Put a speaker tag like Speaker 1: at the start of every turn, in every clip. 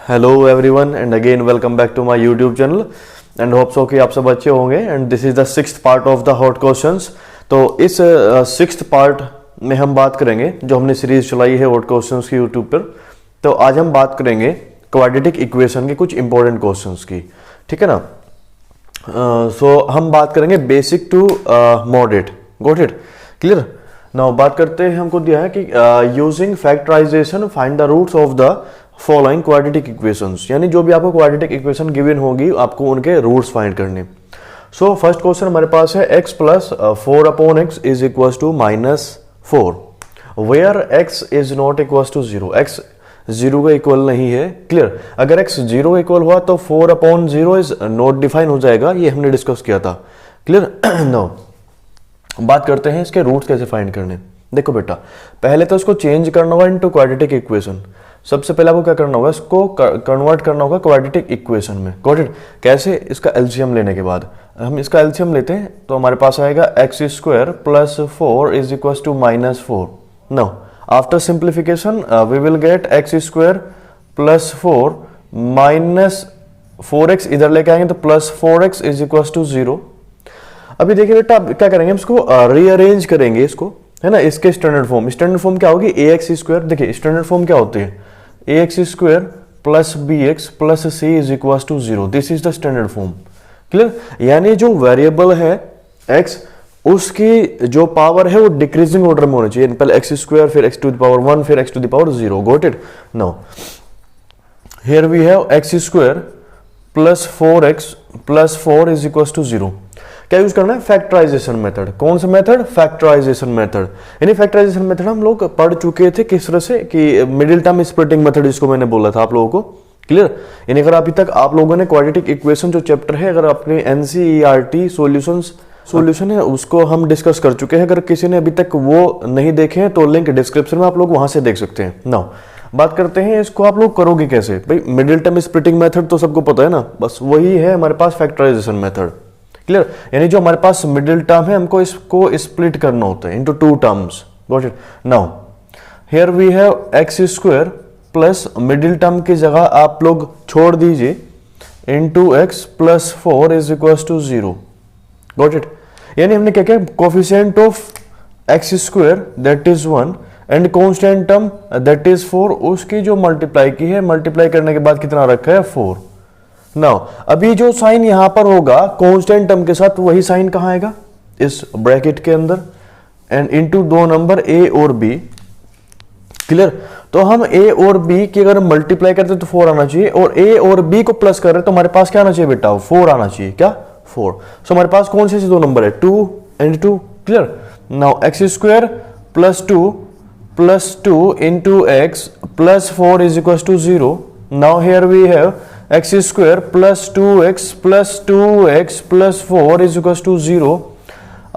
Speaker 1: Hello everyone and again welcome back to my YouTube channel and hope so कि आप सब अच्छे होंगे and this is the sixth part of the hot questions. तो इस sixth part में हम बात करेंगे जो हमने सीरीज चलाई है हॉट क्वेश्चंस की यूट्यूब पर। तो आज हम बात करेंगे क्वाड्रेटिक इक्वेशन के कुछ इंपॉर्टेंट क्वेश्चंस की, ठीक है ना। सो हम बात करेंगे basic to moderate, got it, clear. Now बात करते हैं, हमको दिया है कि using factorisation find the roots of the following quadratic equations, यानी जो भी आपको क्वाड्रेटिक इक्वेशन गिवन होगी आपको उनके रूट्स फाइंड करने। सो फर्स्ट क्वेश्चन हमारे पास है x plus 4/x is equal to -4 where x is not equal to 0, x 0 का इक्वल नहीं है, क्लियर। अगर x 0 का इक्वल हुआ तो 4/0 इज नॉट डिफाइन हो जाएगा, ये हमने डिस्कस किया था, क्लियर। नो बात करते हैं इसके रूट्स कैसे फाइंड करने। देखो बेटा, पहले तो इसको चेंज करना होगा इनटू क्वाड्रेटिक इक्वेशन। सबसे पहले आपको क्या करना होगा, इसको कन्वर्ट करना होगा क्वाड्रेटिक इक्वेशन में, गॉट इट। कैसे, इसका एलसीएम लेने के बाद, हम इसका एलसीएम लेते हैं तो हमारे पास आएगा x² plus 4 is equal to -4। Now after simplification we will get x² plus 4 minus 4x, इधर लेके आएंगे तो plus 4x is equal to 0। अभी देखिए बेटा, क्या करेंगे, इसको रीअरेंज करेंगे इसको, है ना। इसके स्टैंडर्ड फॉर्म क्या होगी, ax²। देखिए स्टैंडर्ड फॉर्म क्या होती है, ax² plus bx plus c is equal to 0। This is the standard form, clear. यानी जो वेरिएबल है x, उसकी जो पावर है वो डिक्रीजिंग ऑर्डर में होनी चाहिए, पहले x² फिर x⁻1 फिर x⁻0, got it. Now here we have x² plus 4x plus 4 is equal to 0। क्या यूज करना है, फैक्टराइजेशन मेथड। कौन सा मेथड, फैक्टराइजेशन मेथड। यानी फैक्टराइजेशन मेथड हम लोग पढ़ चुके थे किस तरह से, कि मिडिल टर्म स्प्लिटिंग मेथड, जिसको मैंने बोला था आप लोगों को, क्लियर। यानी अगर अभी तक आप लोगों ने क्वाड्रेटिक इक्वेशन जो चैप्टर है, अगर अपने NCERT सॉल्यूशन है उसको हम डिस्कस कर चुके हैं। अगर किसी ने अभी तक वो नहीं देखे हैं तो लिंक डिस्क्रिप्शन में आप लोग वहां से देख सकते हैं। नाउ बात करते हैं इसको आप लोग करोगे कैसे। भाई मिडिल टर्म स्प्लिटिंग मेथड तो सबको पता है ना, बस वही है हमारे पास फैक्टराइजेशन मेथड, क्लियर। यानी जो हमारे पास मिडिल टर्म है हमको इसको स्प्लिट करना होता है into 2 terms, got it. Now here we have x² plus middle term की जगह आप लोग छोड़ दीजिए into x plus 4 is equal to 0, got it. यानी हमने क्या किया, coefficient of x² that is 1 and constant term that is 4, उसकी जो मल्टीप्लाई की है, मल्टीप्लाई करने के बाद कितना रखा है, 4। नाउ अभी जो साइन यहां पर होगा कांस्टेंट टर्म के साथ, वही साइन कहां आएगा, इस ब्रैकेट के अंदर, एंड इनटू 2 नंबर a और b, क्लियर। तो हम a और b की अगर मल्टीप्लाई करते तो 4 आना चाहिए, और a और b को प्लस कर रहे तो हमारे पास क्या आना चाहिए बेटा, 4 आना चाहिए, क्या 4। सो हमारे पास कौन से 2 नंबर है, 2 and 2, clear. Now x² plus 2 into x plus 4 is equal to 0। Now here we have x² plus 2x plus 2x plus 4 is equal to 0।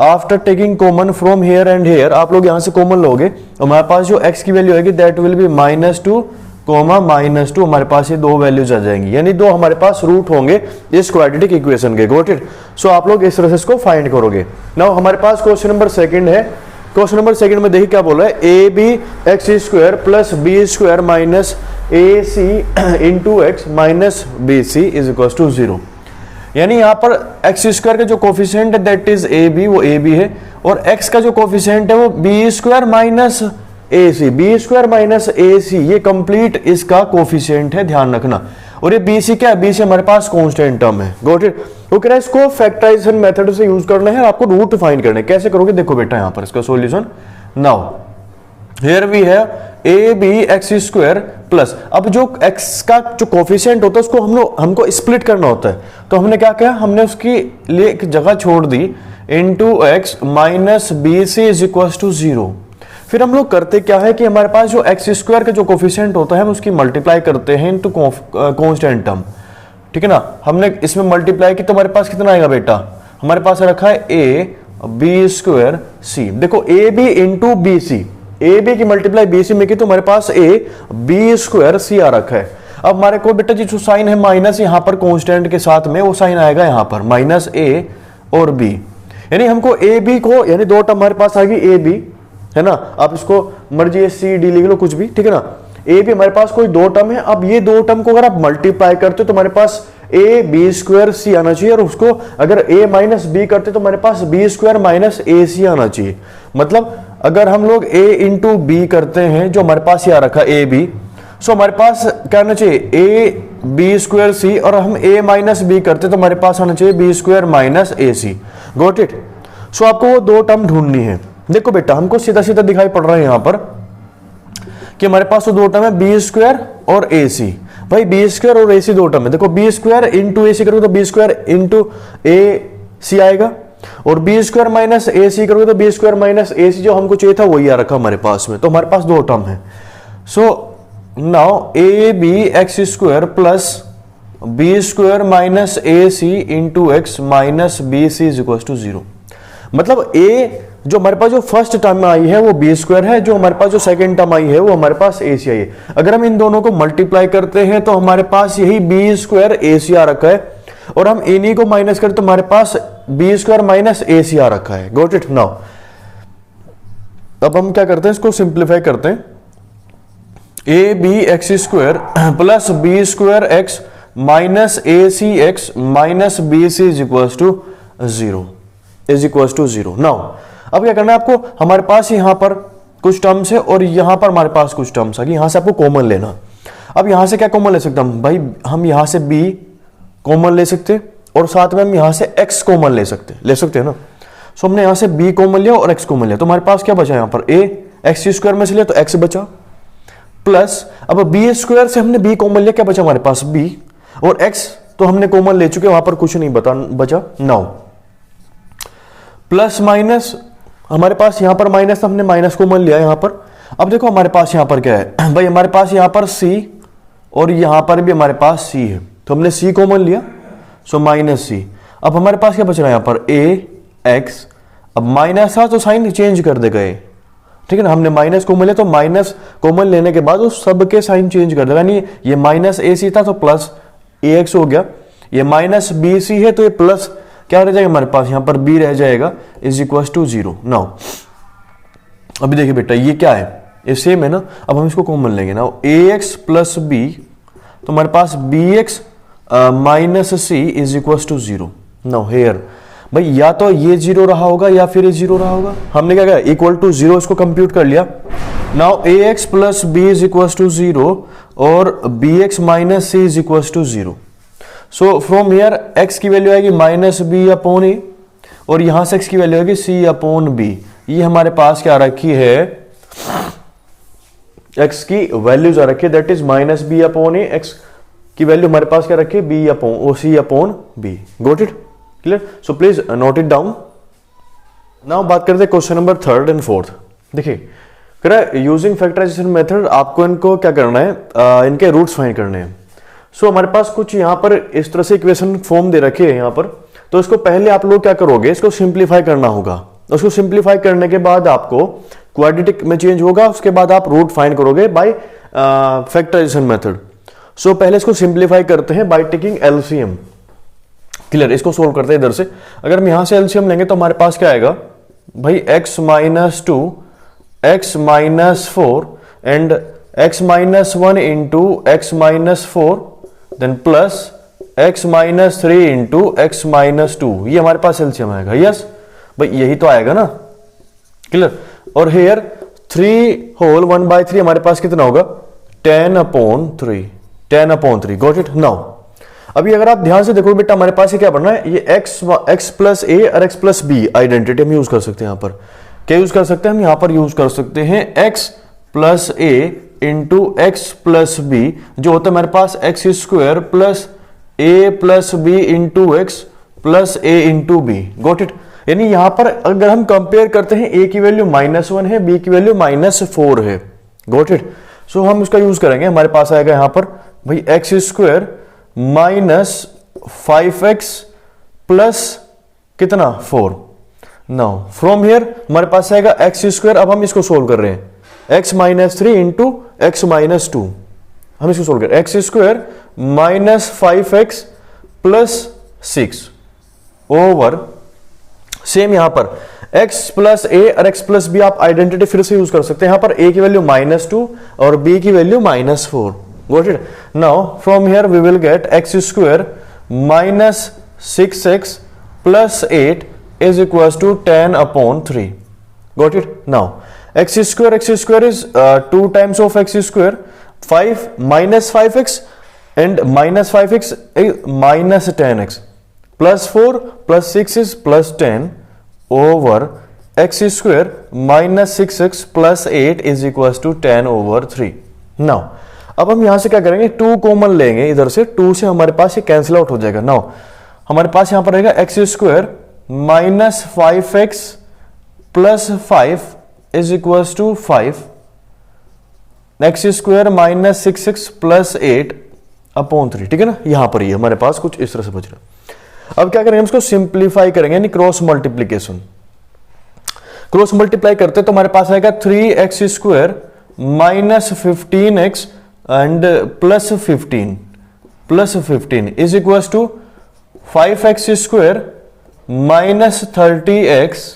Speaker 1: After taking common from here and here, आप लोग यहां से common लोगे, हमारे पास जो x की value आएगी दैट विल बी -2 -2, हमारे पास ये 2 वैल्यूज आ जाएंगी, यानी 2 हमारे पास रूट होंगे इस क्वाड्रेटिक इक्वेशन के, गॉट इट। सो आप लोग इस तरह से इसको फाइंड करोगे। नाउ हमारे पास क्वेश्चन नंबर 2 है। क्वेश्चन नंबर 2 में देखिए क्या बोल रहा है, ab x² plus b² minus ac into x minus bc is equal to 0। यानी यहां पर x² का जो कोफिशिएंट है दैट इज ab, वो ab है, और x का जो कोफिशिएंट है वो b² minus ac, b² minus ac, ये कंप्लीट इसका कोफिशिएंट है, ध्यान रखना। और ये bc क्या है, bc हमारे पास कांस्टेंट टर्म है, गॉट इट। वो कह रहा है इसको फैक्टराइजेशन मेथड से यूज करना है, आपको रूट फाइंड करना है। कैसे करोगे, देखो बेटा यहां पर इसका solution. Now here we have ab x² plus, अब जो x का जो कोफिशिएंट होता है उसको हमको स्प्लिट करना होता है, तो हमने क्या किया, हमने उसकी लिए एक जगह छोड़ दी into x minus bc is equal to 0। फिर हम लोग करते क्या है कि हमारे पास जो x² का जो कोफिशिएंट होता है हम उसकी मल्टीप्लाई करते हैं इनटू कांस्टेंट टर्म, ठीक है ना। हमने इसमें मल्टीप्लाई की तो हमारे पास कितना आएगा बेटा, हमारे पास रखा है a b² c। देखो a b into B C, A B की मल्टीप्लाई बी सी में की तो हमारे पास a b² c आ रखा है। अब हमारे को बेटा जो साइन है माइनस यहां पर कांस्टेंट के साथ में, वो साइन आएगा यहां पर माइनस a और b, यानी हमको ए बी को, यानी 2 टर्म हमारे पास आ गई a b, है ना। आप इसको मर्जी सी डी लिख लो कुछ भी, ठीक है ना। ए भी हमारे पास कोई दो टर्म है। अब ये दो टर्म को अगर आप मल्टीप्लाई करते हो तो हमारे पास ए बी स्क्वायर सी आना चाहिए, और उसको अगर ए माइनस बी करते तो हमारे पास बी स्क्वायर माइनस ए सी आना चाहिए। मतलब अगर हम लोग ए इंटू बी करते हैं, जो हमारे पास ये आ रखा ए बी, सो हमारे पास क्या आना चाहिए ए बी स्क्वायर सी, और हम ए माइनस बी करते तो हमारे पास आना चाहिए B square minus A C. Got it. So आपको वो दो टर्म ढूंढनी है। देखो बेटा हमको सीधा सीधा दिखाई पड़ रहा है यहां पर कि हमारे पास तो दो टर्म है बी स्क्वायर और ए सी। भाई बी स्क्वायर और ए सी दो टर्म है। देखो बी स्क्वायर इंटू ए सी करोगे तो बी स्क्वायर इंटू ए सी आएगा, और बी स्क्वायर माइनस ए सी करोगे तो बी स्क्वायर माइनस ए सी जो हमको चाहिए था वही आ रखा हमारे पास में। तो हमारे पास दो टर्म है। So now A B X square plus B square minus A C into X minus B C is equal to 0। मतलब ए जो हमारे पास जो फर्स्ट टर्म आई है वो बी स्क्वायर है, जो हमारे पास जो सेकंड टर्म आई है वो हमारे पास ए सी आई है। अगर हम इन दोनों को मल्टीप्लाई करते हैं तो हमारे पास यही बी स्क्वायर ए सी आ रखा है, और हम इन्हीं को माइनस करें तो हमारे पास बी स्क्वायर माइनस ए सी आ रखा है। Got it. नाउ अब हम क्या करते हैं, इसको सिंप्लीफाई करते हैं। A B X square plus B square X minus A C X minus B C is equal to 0 is equal to 0। Now अब क्या करना है आपको, हमारे पास यहां पर कुछ टर्म्स है और यहां पर हमारे पास कुछ टर्म्स है, यहां से आपको कॉमन लेना। अब यहां से क्या कॉमन ले सकते हम भाई, हम यहां से b कॉमन ले सकते और साथ में हम यहां से x कॉमन ले सकते हैं ना। सो हमने यहां से b कॉमन लिया और x कॉमन लिया, तो हमारे पास क्या बचा यहां पर a एक्स स्क्वायर में से लिया तो x बचा, प्लस अब बी स्क्वायर से हमने b कॉमन लिया, क्या बचा हमारे पास b, और x तो हमने कॉमन ले चुके, वहां पर कुछ नहीं बचा। नाउ प्लस माइनस हमारे पास यहां पर माइनस, हमने माइनस कॉमन लिया यहां पर। अब देखो हमारे पास यहां पर क्या है भाई, हमारे पास यहां पर c और यहां पर भी हमारे पास c है, तो हमने c कॉमन लिया, सो माइनस c। अब हमारे पास क्या बच रहा है यहां पर a x, अब माइनस था तो साइन चेंज कर देगा ये, ठीक है ना। हमने माइनस कॉमन लिया तो माइनस कॉमन लेने के बाद उस सब के साइन चेंज कर देगा, यानी ये माइनस ए सी था तो प्लस ए एक्स हो गया, ये माइनस बी सी है तो ये प्लस क्या रह जाएगा हमारे पास यहां पर b रह जाएगा इज इक्वल टू 0। नाउ अभी देखिए बेटा ये क्या है, ये सेम है ना। अब हम इसको कॉमन लेंगे ना, ए एक्स प्लस बी, तो हमारे पास B x minus C is equal to 0। Now here भाई या तो ये 0 रहा होगा या फिर ये 0 रहा होगा। हमने क्या किया, इक्वल टू 0 इसको कंप्यूट कर लिया। Now a x plus b is equal to 0 और b x minus C is equal to 0। So from here x की वैल्यू आएगी माइनस बी अपॉन ए, और यहां से x की वैल्यू आएगी c अपॉन बी। ये हमारे पास क्या रखी है, x की वैल्यूज आ रखी है, that is minus b upon a. x की वैल्यू हमारे पास क्या रखी है, b upon oh c upon b। Got it, clear. So please note it down. Now बात करते हैं question number 3rd and 4th। देखिए यूजिंग फैक्टराइजेशन मेथड आपको इनको क्या करना है, इनके रूट्स फाइंड करने हैं। सो हमारे पास कुछ यहाँ पर इस तरह से इक्वेशन फॉर्म दे रखे हैं यहाँ पर, तो इसको पहले आप लोग क्या करोगे, इसको सिंप्लीफाई करना होगा। उसको सिंप्लीफाई करने के बाद आपको क्वाड्रेटिक में चेंज होगा, उसके बाद आप रूट फाइंड करोगे बाय फैक्टराइजेशन मेथड। सो पहले इसको सिंप्लीफाई करते हैं बाय टेकिंग एलसीएम। क्लियर, इसको सोल्व करते हैं इधर से। अगर हम यहां से एलसीएम लेंगे तो हमारे पास क्या आएगा भाई, x minus 2 x minus 4 and x minus 1 into x minus 4 then plus x minus 3 into x minus 2। ये हमारे पास एलसीएम आएगा। यस भाई यही तो आएगा ना, क्लियर। और हेयर 3 होल 1/3 हमारे पास कितना होगा, 10/3। Got it. नाउ अभी अगर आप ध्यान से देखो बेटा, हमारे पास ये क्या बनना है, ये x प्लस ए और x प्लस बी आइडेंटिटी हम यूज कर सकते हैं। यहां पर क्या यूज कर सकते हैं, हम यहां पर यूज कर सकते हैं x plus A into X plus B, जो होता है हमारे पास X square plus A plus B into X plus A into B. Got it. यानी यहां पर अगर हम कंपेयर करते हैं, ए की वैल्यू -1 है, बी की वैल्यू -4 है। Got it. सो हम उसका यूज करेंगे, हमारे पास आएगा यहां पर भाई x square minus 5x plus कितना 4। नाउ फ्रॉम हियर हमारे पास आएगा एक्स स्क्वायर। अब हम इसको सोल्व कर रहे हैं, x minus 3 into X minus 2, हम इसको सोल्व करें, x square minus 5x plus 6 over same यहां पर x प्लस ए और x प्लस बी आप आइडेंटिटी फिर से यूज कर सकते हैं। यहां पर a की वैल्यू -2 और b की value -4। Got it. Now from here we will get x square -6x plus 8 is equals to 10/3। Got it. Now x square is 2 times of x square, 5 minus 5x and minus 5x is minus 10x, plus 4 plus 6 is plus 10 over x square minus 6x plus 8 is equals to 10/3। Now अब हम यहां से क्या करेंगे, 2 common लेंगे इधर से, 2 से हमारे पास ये कैंसिल आउट हो जाएगा। नाउ हमारे पास यहां पर रहेगा x square minus 5x plus 5 is equals to 5, x square minus 6x plus 8/3। ठीक है ना, यहां पर ये हमारे पास कुछ इस तरह से बच रहा है। अब क्या करेंगे, हम इसको सिंप्लीफाई करेंगे, यानी क्रॉस मल्टीप्लीकेशन। क्रॉस मल्टीप्लाई करते तो हमारे पास आएगा 3x square minus 15x and plus 15 is equals to 5x square minus 30x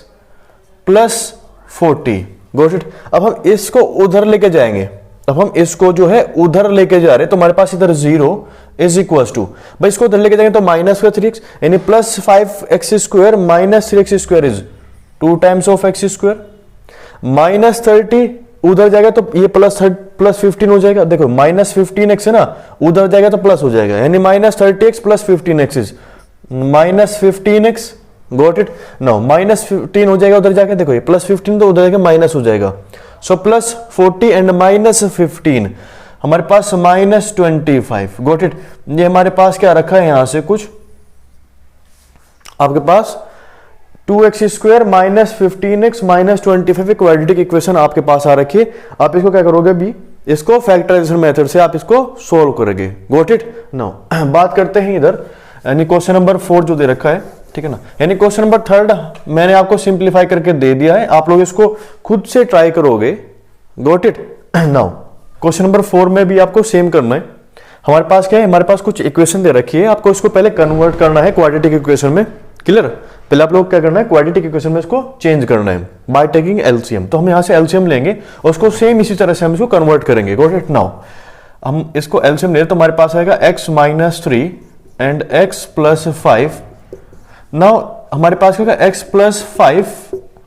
Speaker 1: plus 40। Got it. अब हम इसको उधर लेके जाएंगे, अब हम इसको जो है उधर लेके जा रहे हैं, तो हमारे पास इधर 0 इज इक्वल्स टू, भाई इसको उधर लेके जाएंगे तो माइनस का 3x यानी plus 5x square minus 3x square is 2 times of x square, minus 30 उधर जाएगा तो ये प्लस 15 हो जाएगा। देखो माइनस 15x है ना, उधर जाएगा तो प्लस हो जाएगा, यानी minus 30x plus 15x is minus 15x। Got it. No minus 15 हो जाएगा उधर जाके, देखो ये प्लस 15 तो उधर जाके माइनस हो जाएगा, सो प्लस 40 एंड माइनस 15 हमारे पास माइनस 25। Got it. ये हमारे पास क्या रखा है, यहां से कुछ आपके पास 2x square minus 15x minus 25 quadratic equation आपके पास आ रखी है। आप इसको क्या करोगे, भी इसको फैक्टराइजेशन मेथड से आप इसको सोल्व करोगे। Got it. नो बात करते हैं इधर, यानी क्वेश्चन नंबर 4 जो दे रखा है, ठीक है ना, यानी क्वेश्चन नंबर 3 मैंने आपको सिंप्लीफाई करके दे दिया है, आप लोग इसको खुद से ट्राई करोगे। Got it. Now question number 4 में भी आपको सेम करना है। हमारे पास क्या है, हमारे पास कुछ इक्वेशन दे रखी है, आपको इसको पहले कन्वर्ट करना है क्वाड्रेटिक इक्वेशन में। क्लियर। पहले आप लोग क्या करना है, क्वाड्रेटिक इक्वेशन में इसको चेंज करना है बाय टेकिंग एलसीएम। तो हम यहां से एलसीएम लेंगे और उसको सेम इसी तरह से हम इसको कन्वर्ट करेंगे। Got it. नाउ हम इसको एलसीएम ले तो हमारे पास आएगा x minus 3 and x plus 5। Now हमारे पास क्या होगा, x plus 5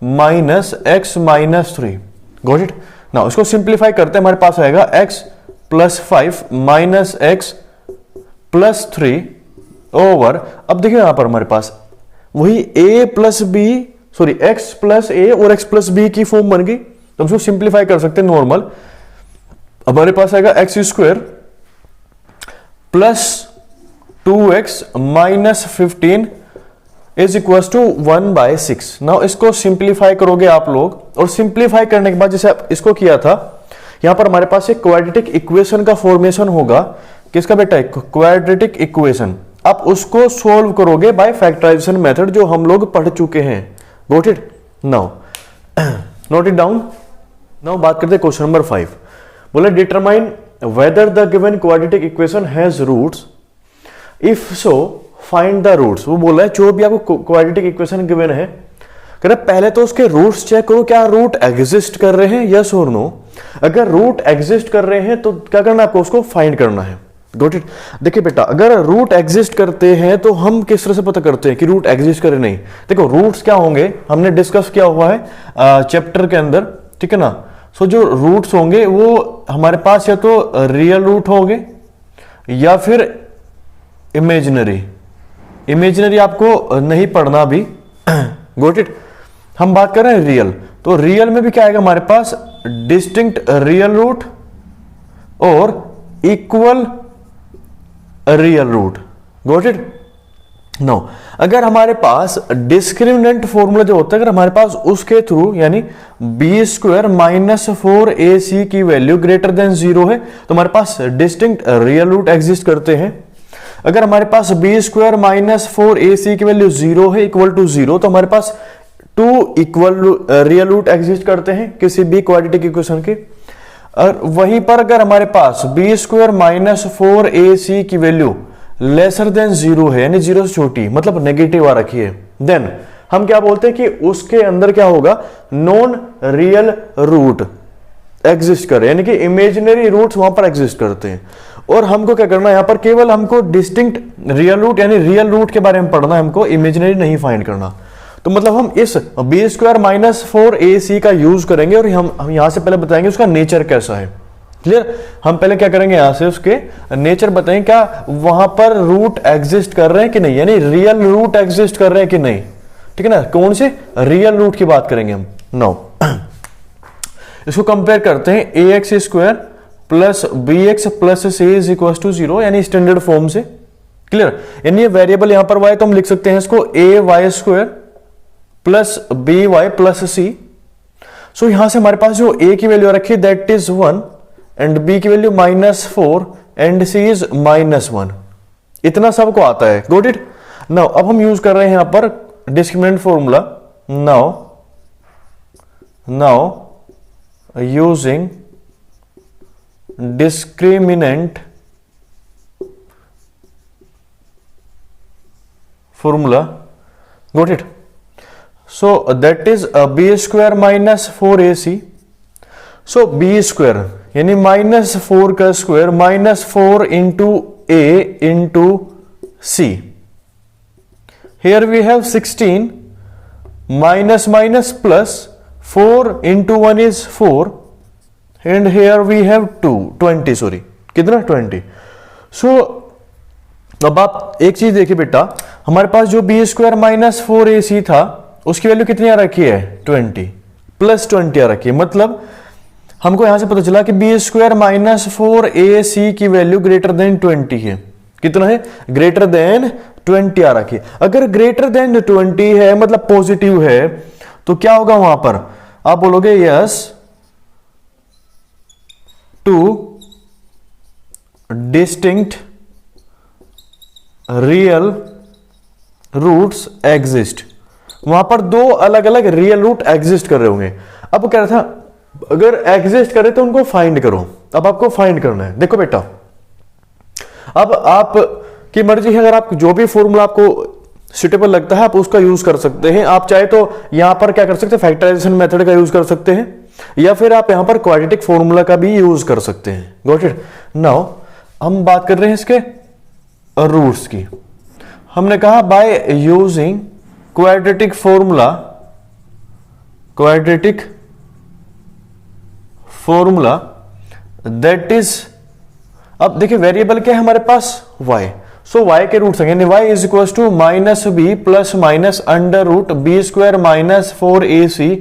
Speaker 1: minus x minus 3। Got it. Now इसको सिंप्लीफाई करते हैं, हमारे पास आएगा x plus 5 minus x plus 3 over, अब देखिए यहां पर हमारे पास वही a plus b, sorry x plus a और x प्लस बी की फॉर्म बन गई, तो हम इसको सिंप्लीफाई कर सकते हैं नॉर्मल। हमारे पास आएगा x square plus 2x minus 15 is equal to 1/6। Now इसको सिंप्लीफाई करोगे आप लोग, और सिंप्लीफाई करने के बाद जैसे इसको किया था, यहां पर हमारे पास एक क्वाड्रेटिक इक्वेशन का फॉर्मेशन होगा। किसका बेटा, क्वाड्रेटिक इक्वेशन। आप उसको सोल्व करोगे बाय फैक्टराइजेशन मेथड, जो हम लोग पढ़ चुके हैं। Got it. Now note it down. Now बात करते हैं क्वेश्चन नंबर 5। बोले determine whether the given quadratic equation has roots, if so find the roots. वो बोला है जो भी आपको क्वाड्रेटिक इक्वेशन गिवन है, कह रहा पहले तो उसके रूट्स चेक करो, क्या रूट एग्जिस्ट कर रहे हैं, यस और नो। अगर रूट एग्जिस्ट कर रहे हैं तो क्या करना है, आपको उसको फाइंड करना है। Got it. देखिए बेटा, अगर रूट एग्जिस्ट करते हैं तो हम किस तरह से पता करते हैं कि रूट एग्जिस्ट करे नहीं। देखो रूट्स क्या होंगे, हमने डिस्कस किया हुआ है चैप्टर के अंदर, ठीक है ना। सो जो रूट्स होंगे वो हमारे पास या तो रियल रूट होंगे या फिर इमेजिनरी। इमेजिनरी आपको नहीं पढ़ना भी। Got it. हम बात कर रहे हैं रियल, तो रियल में भी क्या आएगा हमारे पास, डिस्टिंक्ट रियल रूट और equal real root. Got it. No अगर हमारे पास डिस्क्रिमिनेंट फॉर्मूला जो होता है, अगर हमारे पास उसके थ्रू यानी बी स्क्वायर माइनस 4ac की वैल्यू ग्रेटर देन 0 है, तो हमारे पास डिस्टिंक्ट रियल रूट एग्जिस्ट करते हैं। अगर हमारे पास बी स्क्वायर माइनस 4ac की वैल्यू 0 है, इक्वल टू 0, तो हमारे पास 2 इक्वल रियल रूट एग्जिस्ट करते हैं किसी भी क्वाड्रेटिक इक्वेशन के। और वहीं पर अगर हमारे पास बी स्क्वायर माइनस 4ac की वैल्यू लेसर देन 0 है, यानी 0 से छोटी, मतलब नेगेटिव आ रखी है, देन हम क्या बोलते हैं कि उसके अंदर क्या होगा, नॉन रियल रूट एग्जिस्ट करे, यानी कि इमेजिनरी रूट्स वहां पर एग्जिस्ट करते हैं। और हमको क्या करना है यहां पर, केवल हमको डिस्टिंक्ट रियल रूट यानी रियल रूट के बारे में पढ़ना है, हमको इमेजिनरी नहीं फाइंड करना। तो मतलब हम इस बी स्क्वायर माइनस 4ac का यूज करेंगे और हम यहां से पहले बताएंगे उसका नेचर कैसा है। क्लियर? हम पहले क्या करेंगे, यहां से उसके नेचर बताएंगे, क्या वहां पर रूट एग्जिस्ट कर रहे हैं कि नहीं, यानी रियल रूट एग्जिस्ट कर रहे हैं कि नहीं। ठीक है ना, कौन से रियल रूट की बात करेंगे हम। नो इसको कंपेयर करते हैं, A X square plus B X plus C is equal to 0, यानी स्टैंडर्ड फॉर्म से। क्लियर? यानी ये वेरिएबल यहां पर वाई, तो हम लिख सकते हैं इसको A Y square plus B Y plus C. So यहां से हमारे पास जो ए की वैल्यू रखी दैट इज 1 एंड बी की वैल्यू -4 एंड सी इज -1। इतना सबको आता है। Got it? नाउ अब हम यूज कर रहे हैं यहां पर discriminant formula. Now using discriminant formula. Got it? So that is b square minus 4ac. So b square यानी -4 का square -4 into a into c. Here we have 16 minus minus plus 4 into 1 is 4 and here we have 20 sorry कितना 20। सो अब आप एक चीज देखिए बेटा, हमारे पास जो बी स्क्वायर माइनस 4ac था उसकी वैल्यू कितनी आ रखी है 20 प्लस 20 आ रखी है। मतलब हमको यहां से पता चला कि बी स्क्वायर माइनस 4ac की वैल्यू ग्रेटर देन 20 है। कितना है? ग्रेटर देन 20 आ रखी है। अगर ग्रेटर देन 20 है मतलब पॉजिटिव है, तो क्या होगा वहां पर, आप बोलोगे yes two distinct real roots exist. वहां पर दो अलग अलग रियल रूट एग्जिस्ट कर रहे होंगे। अब क्या था, अगर एग्जिस्ट करे तो उनको फाइंड करो। अब आपको फाइंड करना है। देखो बेटा, अब आप की मर्जी है, अगर आप जो भी फॉर्मूला आपको सुटेबल लगता है आप उसका यूज कर सकते हैं। आप चाहे तो यहां पर क्या कर सकते हैं, फैक्टराइजेशन मेथड का यूज कर सकते हैं, या फिर आप यहां पर क्वाड्रेटिक फॉर्मूला का भी यूज कर सकते हैं। Got it? नाउ हम बात कर रहे हैं इसके रूट्स की। हमने कहा by using quadratic formula that is, अब देखिए वेरिएबल क्या है हमारे पास y। सो y के रूट्स हैं, y is equal to minus b plus minus under root b square minus 4ac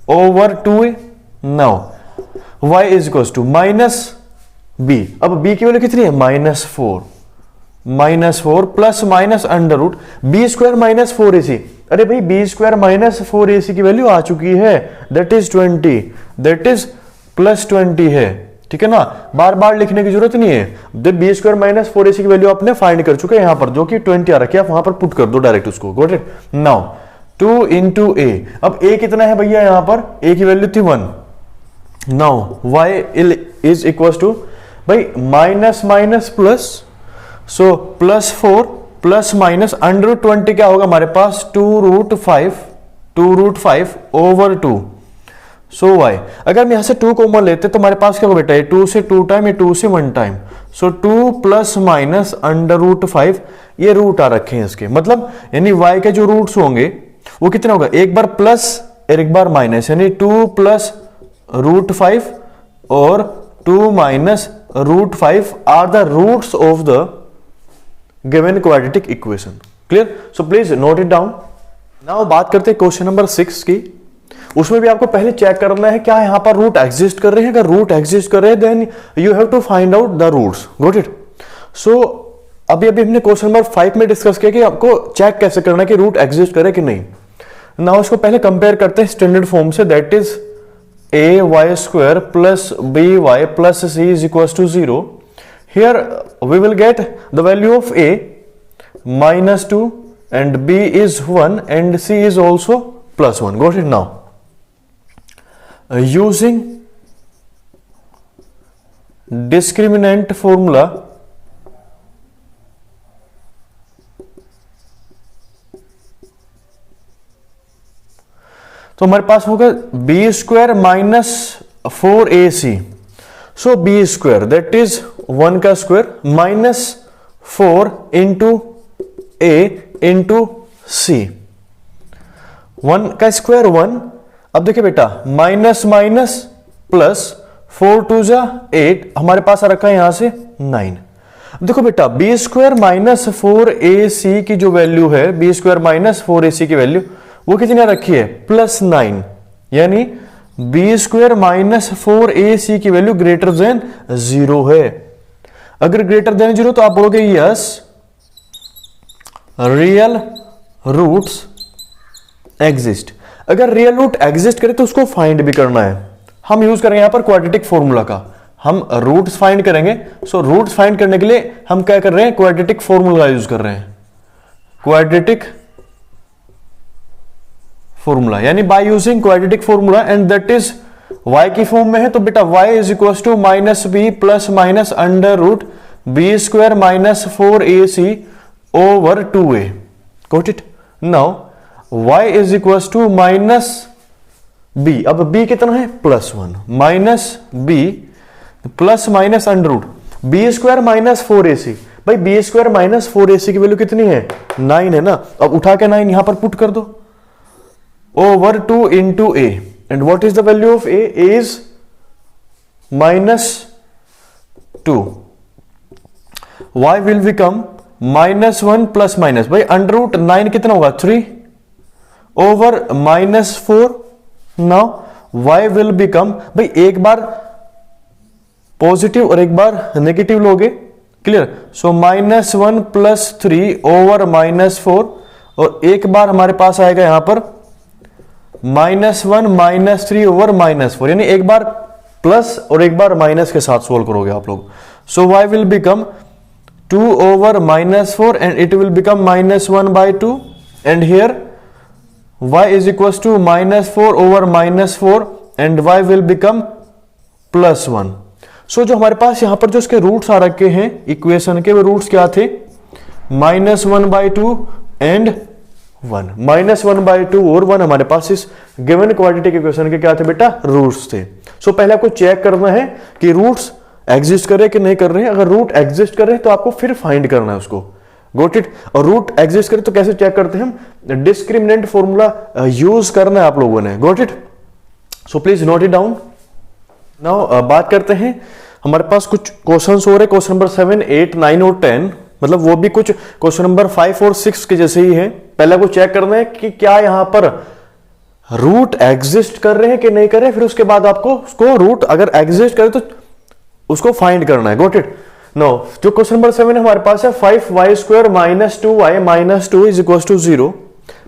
Speaker 1: over 2a। Now y is equal to minus b, अब b की वैल्यू कितनी है -4 plus minus under root b square minus 4ac। अरे भाई B square minus 4ac की value आ चुकी है, that is 20, that is plus 20 है। ठीक है ना, बार बार लिखने की जरूरत नहीं है। जब बी स्क्वायर माइनस 4ac की वैल्यू आपने फाइंड कर चुके हैं यहां पर, जो कि 20 आ रखी है, आप वहां पर पुट कर दो डायरेक्ट उसको। Got it? Now 2 into a, अब a कितना है भैया, यहां पर a की वैल्यू थी 1। Now y is equal to भाई minus minus plus, so +4 plus minus under 20 क्या होगा हमारे पास 2√5 ओवर 2। सो y, अगर हम यहां से 2 कॉमन लेते तो हमारे पास क्या होगा बेटा, 2 से 2 टाइम, ये 2 से 1 टाइम। सो 2 प्लस माइनस √5, ये रूट आ रखे हैं इसके। मतलब यानी y के जो रूट्स होंगे वो कितना होगा, एक बार प्लस और एक बार माइनस, यानी 2 प्लस √5 और 2 minus √5 are the roots of the given quadratic equation. Clear? So please note it down. Now बात करते हैं क्वेश्चन नंबर 6 की। उसमें भी आपको पहले चेक करना है क्या यहां पर रूट एग्जिस्ट कर रहे हैं। अगर रूट एग्जिस्ट कर रहे हैं then you have to find out the roots. Got it? So अभी हमने क्वेश्चन नंबर 5 में डिस्कस किया कि आपको चेक कैसे करना है कि रूट एग्जिस्ट करे कि नहीं। नाउ इसको पहले कंपेयर करते हैं स्टैंडर्ड फॉर्म से, that is ay square plus by plus c is equals to 0. Here we will get the value of a -2 and b is 1 and c is also +1. Got it? Now using discriminant formula, तो हमारे पास होगा b square minus 4ac, so b square that is 1 का square minus 4 into a into c, 1 का square 1। अब देखिए बेटा minus minus plus 4 2 जा 8, हमारे पास आ रखा है यहां से 9। देखो बेटा बी स्क्वायर माइनस 4ac की जो वैल्यू है, बी स्क्वायर माइनस 4ac की वैल्यू वो कितनी रखी है +9, यानी बी स्क्वायर माइनस 4ac की वैल्यू ग्रेटर देन 0 है। अगर ग्रेटर देन 0 तो आप बोलोगे यस रियल रूट्स एग्जिस्ट। अगर रियल रूट एग्जिस्ट करे तो उसको फाइंड भी करना है। हम यूज करेंगे यहां पर क्वाड्रेटिक फॉर्मूला का, हम रूट्स फाइंड करेंगे। सो रूट्स फाइंड करने के लिए हम क्या कर रहे हैं, क्वाड्रेटिक फॉर्मूला यूज कर रहे हैं, क्वाड्रेटिक फॉर्मूला, यानी by using quadratic formula and that is y की फॉर्म में है। तो बेटा y is equal to minus b plus minus under root b square minus 4ac over 2a, got it. Now y is equal to minus b, अब b कितना है +1 minus b plus minus under root b square minus 4ac। भाई B square minus 4ac की value कितनी है 9 है ना, अब उठा के 9 यहां पर पुट कर दो over 2 into A, and what is the value of A is -2, y will become -1 plus minus, भाई अंडर रूट 9 कितना होगा 3 over -4। Now y will become, भाई एक बार पॉजिटिव और एक बार नेगेटिव लोगे, क्लियर। सो -1 प्लस 3 ओवर -4, और एक बार हमारे पास आएगा यहां पर -1 -3 ओवर -4, यानी एक बार प्लस और एक बार माइनस के साथ सोल्व करोगे आप लोग। So y will become 2 over -4 and it will become -1/2, and here y is equal to -4 over -4 and y will become +1। So जो हमारे पास यहां पर जो इसके रूट्स आ रखे हैं इक्वेशन के, वो रूट्स क्या थे -1/2 एंड 1, -1/2 और 1 हमारे पास इस गिवन क्वाड्रेटिक इक्वेशन के क्या थे बेटा रूट्स थे। सो पहले आपको चेक करना है कि रूट्स एग्जिस्ट कर रहे कि नहीं कर रहे हैं। अगर रूट एग्जिस्ट कर रहे हैं तो आपको फिर फाइंड करना है उसको, गॉट इट। और रूट एग्जिस्ट करे तो कैसे चेक करते हैं हम, डिस्क्रिमिनेंट फॉर्मूला यूज करना है आप लोगों ने, got it. So please note it down. Now बात करते हैं, हमारे पास कुछ क्वेश्चंस हो रहे, क्वेश्चन नंबर 7 8 9 और 10, मतलब वो भी कुछ क्वेश्चन नंबर 5 और 6 के जैसे ही है। पहले को चेक करना है कि क्या यहां पर रूट एग्जिस्ट कर रहे हैं कि नहीं कर रहे, फिर उसके बाद आपको उसको रूट अगर एग्जिस्ट करे तो उसको फाइंड करना है, गॉट इट। नो जो क्वेश्चन नंबर 7 हमारे पास है 5y square minus 2y minus 2 is equal to 0।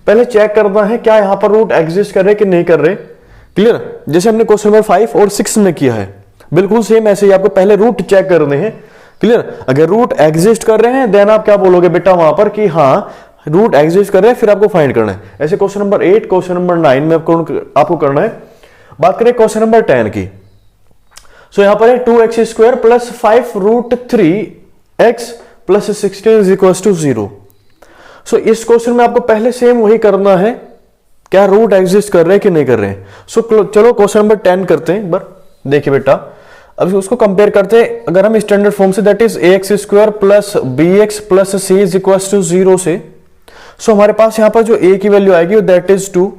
Speaker 1: पहले चेक करना है क्या यहां पर रूट एग्जिस्ट कर रहे कि नहीं कर रहे, क्लियर। जैसे हमने क्वेश्चन नंबर 5 और 6 में किया है, बिल्कुल सेम ऐसे ही आपको पहले रूट चेक करने हैं, क्लियर। अगर रूट एग्जिस्ट कर रहे हैं देन आप क्या बोलोगे बेटा वहां पर कि हाँ रूट एग्जिस्ट कर रहे हैं, फिर आपको फाइंड करना है। ऐसे क्वेश्चन नंबर 8 क्वेश्चन नंबर 9 में आपको करना है। बात करें क्वेश्चन नंबर 10 की, सो यहां पर है 2x square plus 5 root 3x plus 16 is equal to 0। So इस क्वेश्चन में आपको पहले सेम वही करना है, क्या रूट एग्जिस्ट कर रहे हैं कि नहीं कर रहे हैं। सो चलो क्वेश्चन नंबर 10 करते हैं एक बार। देखिए बेटा अब उसको कंपेयर करते हैं, अगर हम स्टैंडर्ड फॉर्म से that is ax square plus bx plus c is equal to 0 से, सो हमारे पास यहां पर जो a की वैल्यू आएगी दैट इज 2,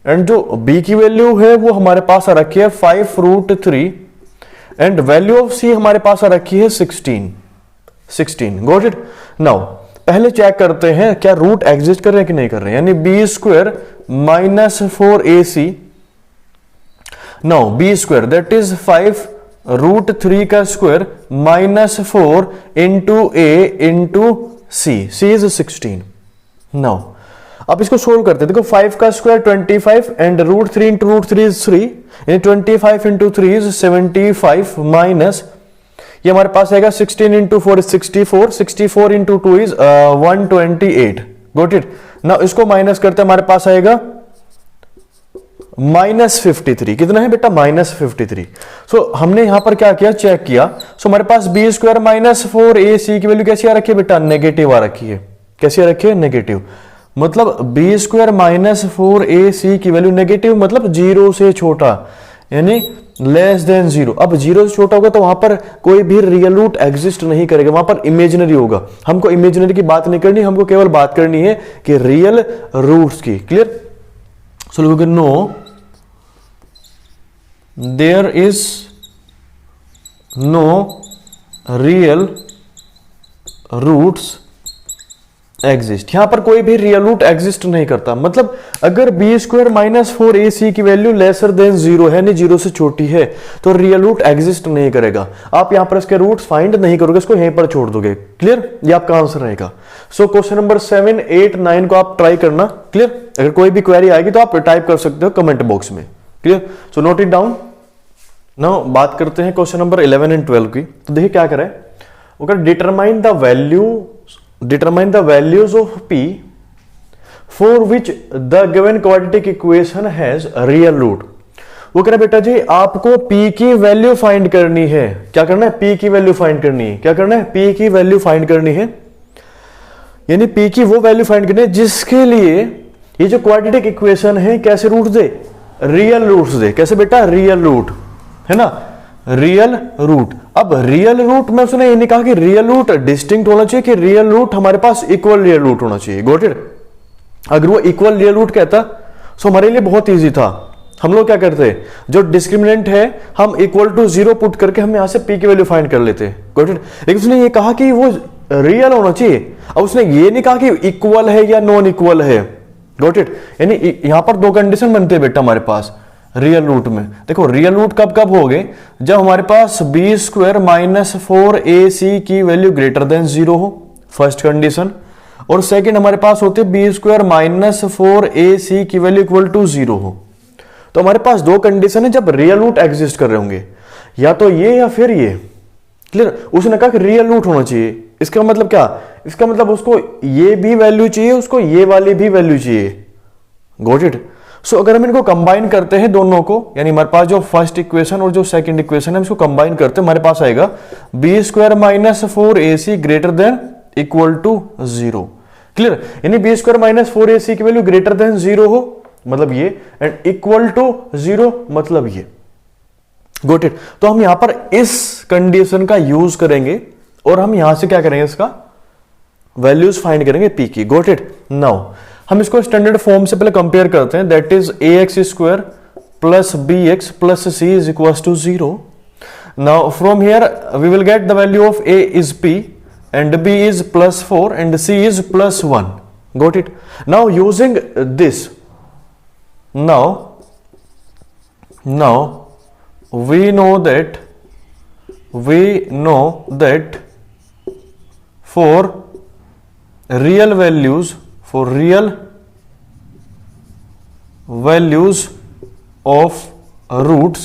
Speaker 1: एंड जो b की वैल्यू है वो हमारे पास आ रखी है 5 root 3, and value of c हमारे पास आ रखी है 16, गॉट इट। नाउ पहले चेक करते हैं क्या रूट एग्जिस्ट कर रहे हैं कि नहीं कर रहे हैं, यानी b square minus 4ac, now b square that is 5 root 3 का square minus 4 into a into c is 16। Now अब इसको सोल्व करते हैं, देखो 5 का square 25 and root 3 into root 3 is 3, यानी 25 इंटू 3 इज 75 माइनस ये हमारे पास आएगा 16 into 4 is 64, 64 into 2 is 128, got it. Now इसको माइनस करते हमारे पास आएगा -53, कितना है बेटा -53। सो हमने यहां पर क्या किया चेक किया, सो हमारे पास बी स्क्वायर माइनस 4ac की वैल्यू कैसी आ रखी है बेटा, नेगेटिव आ रखी है। कैसी आ रखी है, नेगेटिव। मतलब बी स्क्वायर माइनस 4ac की वैल्यू नेगेटिव, मतलब 0 से छोटा, यानी लेस देन 0। अब 0 से छोटा होगा तो वहां पर कोई भी रियल रूट एग्जिस्ट नहीं करेगा, वहां पर इमेजिनरी होगा। हमको इमेजिनरी की बात नहीं करनी, हमको केवल बात करनी है कि रियल रूट्स की। Clear? So we can know there is no real roots exist. यहां पर कोई भी रियल रूट एग्जिस्ट नहीं करता। मतलब अगर बी स्क्वायर माइनस 4ac की वैल्यू लेसर देन 0 है, नहीं 0 से छोटी है, तो रियल रूट एग्जिस्ट नहीं करेगा। आप यहां पर इसके रूट्स फाइंड नहीं करोगे, इसको यहीं पर छोड़ दोगे। क्लियर? ये आपका आंसर रहेगा। सो क्वेश्चन नंबर 7, 8, 9 को आप ट्राई करना। क्लियर? अगर कोई भी क्वेरी आएगी तो आप टाइप कर सकते हो कमेंट बॉक्स में। Clear? So note it down. Now बात करते हैं क्वेश्चन नंबर 11 एंड 12 की। तो देखिए क्या करें, अगर determine the values of p for which the given quadratic equation has real root। वो कह रहा बेटा जी आपको p की वैल्यू फाइंड करनी है। क्या करना है? p की वैल्यू फाइंड करनी है। क्या करना है? p की वैल्यू फाइंड करनी है, यानी p की वो वैल्यू फाइंड करनी है जिसके लिए ये जो क्वाड्रेटिक इक्वेशन है कैसे रूट दे? रियल रूट्स दे। कैसे बेटा? रियल रूट, है ना, रियल रूट। अब रियल रूट में उसने ये नहीं कहा कि रियल रूट डिस्टिंक्ट होना चाहिए, कि रियल रूट हमारे पास इक्वल रियल रूट होना चाहिए। Got it? अगर वो इक्वल रियल रूट कहता तो हमारे लिए बहुत इजी था। हम लोग क्या करते, जो डिस्क्रिमिनेंट है हम इक्वल टू 0 पुट करके हम यहां से p की वैल्यू फाइंड कर लेते। Got it? लेकिन उसने ये कहा कि वो रियल होना चाहिए। अब उसने ये नहीं कहा कि इक्वल है या नॉन इक्वल है। Got it? यानी यहां पर दो कंडीशन बनते हैं बेटा हमारे पास रियल रूट में। देखो रियल रूट कब कब हो गए? जब हमारे पास बी स्क्वायर माइनस 4ac की वैल्यू ग्रेटर देन 0 हो, फर्स्ट कंडीशन। और सेकंड हमारे पास होते बी स्क्वायर माइनस 4ac की वैल्यू इक्वल टू 0 हो। तो हमारे पास दो कंडीशन है जब रियल रूट एग्जिस्ट कर रहे होंगे, या तो ये या फिर ये। क्लियर? उसने कहा कि रियल रूट होना चाहिए। इसका मतलब क्या? इसका मतलब उसको ये भी वैल्यू चाहिए, उसको ये वाली भी वैल्यू चाहिए। Got it? सो अगर हम इनको कंबाइन करते हैं दोनों को, यानी हमारे पास जो फर्स्ट इक्वेशन और जो सेकंड इक्वेशन है इसको कंबाइन करते हैं, हमारे पास आएगा b square minus 4ac greater than equal to 0। Clear? यानी बी स्क्वायर माइनस 4ac की वैल्यू ग्रेटर देन 0 हो, मतलब ये, एंड इक्वल टू 0 मतलब ये। Got it? तो हम यहां पर इस कंडीशन का यूज करेंगे और हम यहां से क्या करेंगे, इसका वैल्यूज फाइंड करेंगे p की। Got it? नाउ हम इसको स्टैंडर्ड फॉर्म से पहले कंपेयर करते हैं, that is ax square plus bx plus c is equal to 0। Now from here we will get the value of a is p and b is plus 4 and c is plus 1। Got it? Now using this, now we know that for real values of roots,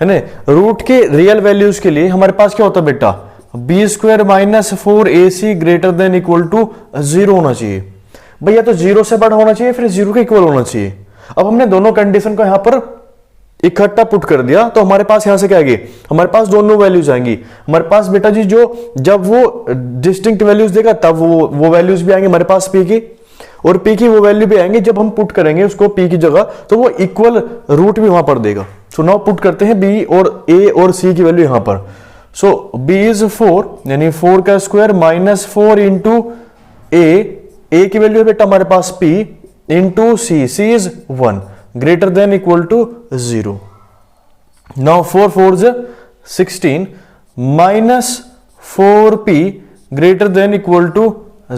Speaker 1: है ना, root के real values के लिए हमारे पास क्या होता है बेटा, b square minus 4ac greater than equal to 0 होना चाहिए। भैया तो 0 से बड़ा होना चाहिए, फिर 0 के इक्वल होना चाहिए। अब हमने दोनों कंडीशन को यहां पर इकट्ठा पुट कर दिया, तो हमारे पास यहां से क्या आएगी, हमारे पास दोनों वैल्यूज आएंगी। हमारे पास बेटा जी जो जब वो डिस्टिंक्ट वैल्यूज देगा तब वो वैल्यूज भी आएंगे हमारे पास p की, और p की वो वैल्यू भी आएंगे जब हम पुट करेंगे उसको p की जगह, तो वो इक्वल रूट भी वहां पर देगा। सो नाउ पुट करते हैं b और a और c की वैल्यू यहां पर। सो b इज 4, यानी 4 का स्क्वायर माइनस 4 इंटू a की वैल्यू है बेटा हमारे पास p into c is 1 greater than equal to 0। Now 4 4 is 16 minus 4p greater than equal to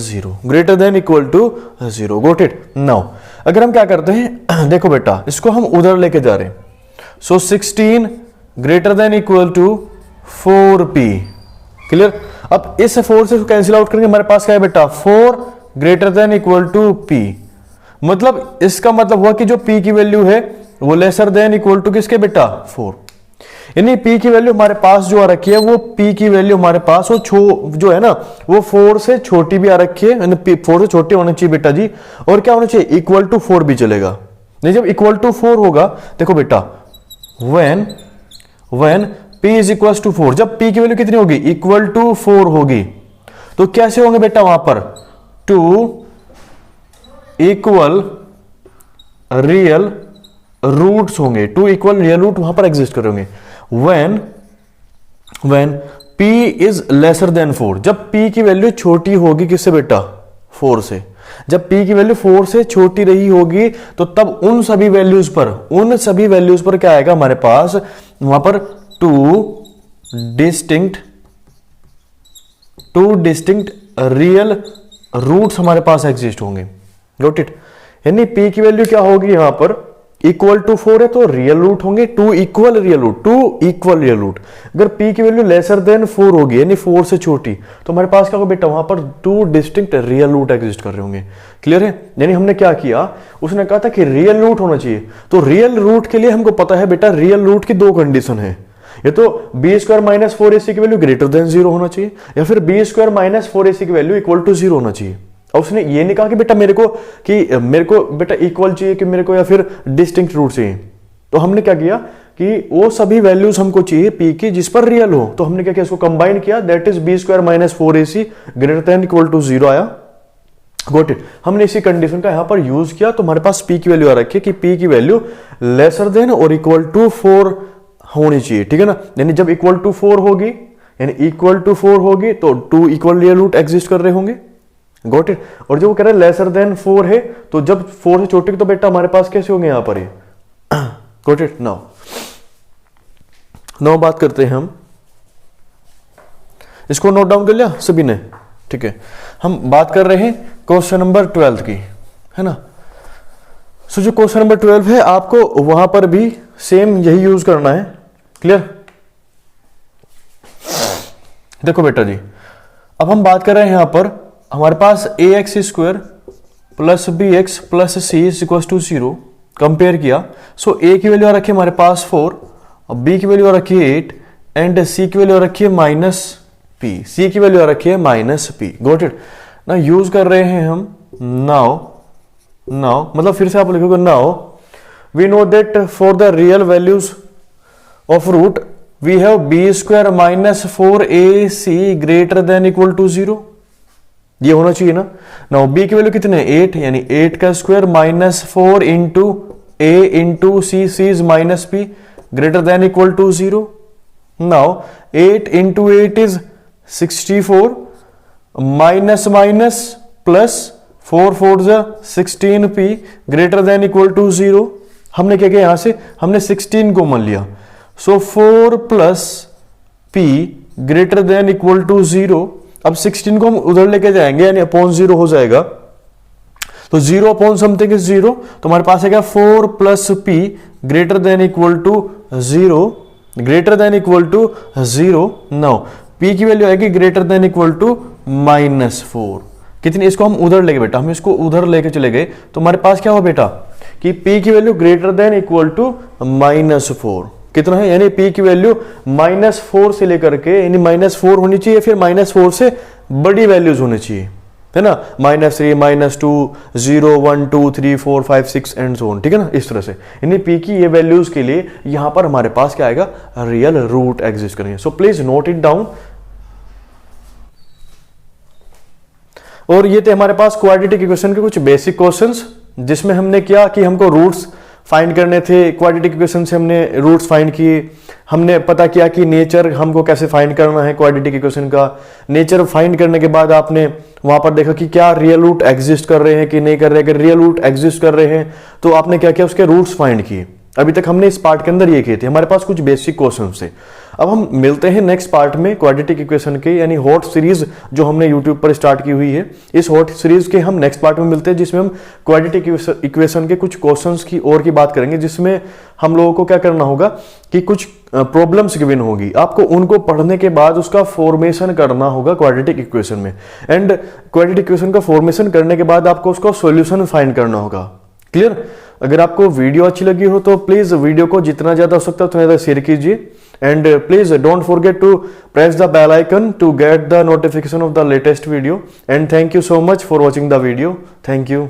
Speaker 1: 0, greater than equal to 0। Got it? Now अगर हम क्या करते हैं, देखो बेटा इसको हम उधर लेके जा रहे हैं। So 16 greater than equal to 4p। Clear? अब इस 4 से कैंसिल आउट करेंगे, हमारे पास क्या है बेटा 4 greater than equal to p। मतलब इसका मतलब हुआ कि जो p की वैल्यू है वो लेसर देन इक्वल टू किसके बेटा 4, यानी p की वैल्यू हमारे पास जो आ रखी है वो p की वैल्यू हमारे पास वो जो है ना वो 4 से छोटी भी आ रखी है, यानी 4 से छोटी होनी चाहिए बेटा जी, और क्या होना चाहिए इक्वल टू 4 भी चलेगा। नहीं, जब इक्वल टू 4 होगा, देखो बेटा when p is equal to 4, जब p की वैल्यू कितनी होगी इक्वल टू 4 होगी, तो कैसे होंगे बेटा वहां पर 2 इक्वल रियल रूट्स होंगे, 2 इक्वल रियल रूट वहां पर एग्जिस्ट करेंगे when p is lesser than 4, जब p की वैल्यू छोटी होगी किससे बेटा, 4 से। जब p की वैल्यू 4 से छोटी रही होगी तो तब उन सभी वैल्यूज पर क्या आएगा हमारे पास, वहां पर टू डिस्टिंक्ट रियल रूट्स हमारे पास एग्जिस्ट होंगे। Got it. यानी p की वैल्यू क्या होगी यहां पर, इक्वल टू 4 है तो रियल रूट होंगे, 2 इक्वल रियल रूट। अगर p की वैल्यू लेसर देन 4 होगी यानी 4 से छोटी, तो हमारे पास क्या होगा बेटा, वहां पर 2 डिस्टिंक्ट रियल रूट एग्जिस्ट कर रहे होंगे। क्लियर है। यानी हमने क्या किया, उसने कहा था कि रियल रूट होना चाहिए, तो रियल रूट के लिए हमको पता है बेटा रियल रूट की 2 कंडीशन है, ये तो बी स्क्वायर माइनस 4ac की वैल्यू ग्रेटर देन 0 होना चाहिए, या फिर बी स्क्वायर माइनस 4ac की वैल्यू इक्वल टू 0 होना चाहिए। और उसने ये नहीं कहा कि बेटा मेरे को बेटा इक्वल चाहिए कि मेरे को, या फिर डिस्टिंक्ट रूट चाहिए। तो हमने क्या किया कि वो सभी वैल्यूज हमको चाहिए p की जिस पर रियल हो, तो हमने क्या किया, इसको कंबाइन किया, that is b square minus 4ac greater than equal to 0 आया। Got it. हमने इसी कंडीशन का यहां पर यूज किया, तो हमारे पास p की वैल्यू आ रखी है कि p की वैल्यू लेसर देन और इक्वल टू 4 होनी चाहिए। ठीक है ना। यानी जब इक्वल टू 4 होगी, यानी इक्वल टू 4 होगी तो 2 इक्वल रियल रूट एग्जिस्ट कर रहे होंगे। Got it. और जो वो कह रहे हैं लेसर देन 4 है, तो जब 4 से छोटे तो बेटा हमारे पास कैसे होंगे यहां पर ये। Got it. नाउ बात करते हैं हम, इसको नोट डाउन कर लिया सभी ने, ठीक है। हम बात कर रहे हैं क्वेश्चन नंबर 12 की, है ना। सो जो क्वेश्चन नंबर 12 है आपको वहां पर भी सेम यही यूज करना है। क्लियर। देखो बेटा जी, अब हम बात कर रहे हैं यहां पर हमारे पास ax square plus bx plus c is equal to 0 compare किया। सो a की वैल्यू आ रखी है हमारे पास 4, और b की वैल्यू आ रखी है 8, एंड c की वैल्यू आ रखी है माइनस p, c की वैल्यू आ रखी है माइनस p। Got it. ना यूज कर रहे हैं हम नाउ मतलब फिर से आप लिखोगे now we know that for the real values of root we have b square minus 4ac greater than equal to 0, ये होना चाहिए ना। नाउ b की वैल्यू कितने है 8, यानी 8 का square minus 4 into a into c is minus p greater than equal to 0। Now 8 into 8 is 64, minus minus plus 4 4 16p greater than equal to 0। हमने क्या किया, यहां से हमने 16 कॉमन लिया, so 4 plus p greater than equal to 0। अब 16 को हम उधर लेके जाएंगे यानी अपॉन 0 हो जाएगा, तो 0 अपॉन समथिंग इज 0, तो हमारे पास है क्या 4 plus p greater than equal to 0। Now p की वैल्यू आएगी ग्रेटर देन इक्वल टू -4। कितनी, इसको हम उधर लेके बेटा, हम इसको उधर लेके चले गए तो हमारे पास क्या हुआ बेटा कि p की value greater than equal to -4 कितना है, यानी p की वैल्यू -4 से लेकर के, यानी -4 होनी चाहिए, फिर -4 से बड़ी वैल्यूज होनी चाहिए, है ना। -3 -2 0 1 2 3 4 5 6 एंड सो ऑन। ठीक है ना, इस तरह से। यानी p की ये वैल्यूज के लिए यहां पर हमारे पास क्या आएगा, रियल रूट एग्जिस्ट करेंगे। सो प्लीज नोट इट डाउन। और ये थे हमारे पास क्वाड्रेटिक इक्वेशन के कुछ बेसिक क्वेश्चंस, जिसमें हमने किया कि हमको रूट्स फाइंड करने थे। क्वाड्रेटिक इक्वेशन से हमने रूट्स फाइंड किए, हमने पता किया कि नेचर हमको कैसे फाइंड करना है क्वाड्रेटिक इक्वेशन का। नेचर फाइंड करने के बाद आपने वहां पर देखा कि क्या रियल रूट एग्जिस्ट कर रहे हैं कि नहीं कर रहे। अगर रियल रूट एग्जिस्ट कर रहे हैं तो आपने क्या किया, उसके रूट्स फाइंड किए। अभी तक हमने इस पार्ट के अंदर ये किए थे। हमारे पास कुछ बेसिक क्वेश्चन थे। अब हम मिलते हैं नेक्स्ट पार्ट में क्वाड्रेटिक इक्वेशन के, यानी हॉट सीरीज जो हमने यूट्यूब पर स्टार्ट की हुई है। इस हॉट सीरीज के हम नेक्स्ट पार्ट में मिलते हैं, जिसमें हम क्वाड्रेटिक इक्वेशन के कुछ क्वेश्चंस की और की बात करेंगे, जिसमें हम लोगों को क्या करना होगा कि कुछ प्रॉब्लम्स गिवन होगी, आपको उनको पढ़ने के बाद उसका फॉर्मेशन करना होगा क्वाड्रेटिक इक्वेशन में। एंड क्वाड्रेटिक इक्वेशन का फॉर्मेशन करने के बाद आपको उसका सॉल्यूशन फाइंड करना होगा। क्लियर। अगर आपको वीडियो अच्छी लगी हो तो प्लीज वीडियो को जितना ज्यादा हो सकता है उतना ज्यादा शेयर कीजिए। And please don't forget to press the bell icon to get the notification of the latest video. And thank you so much for watching the video. Thank you.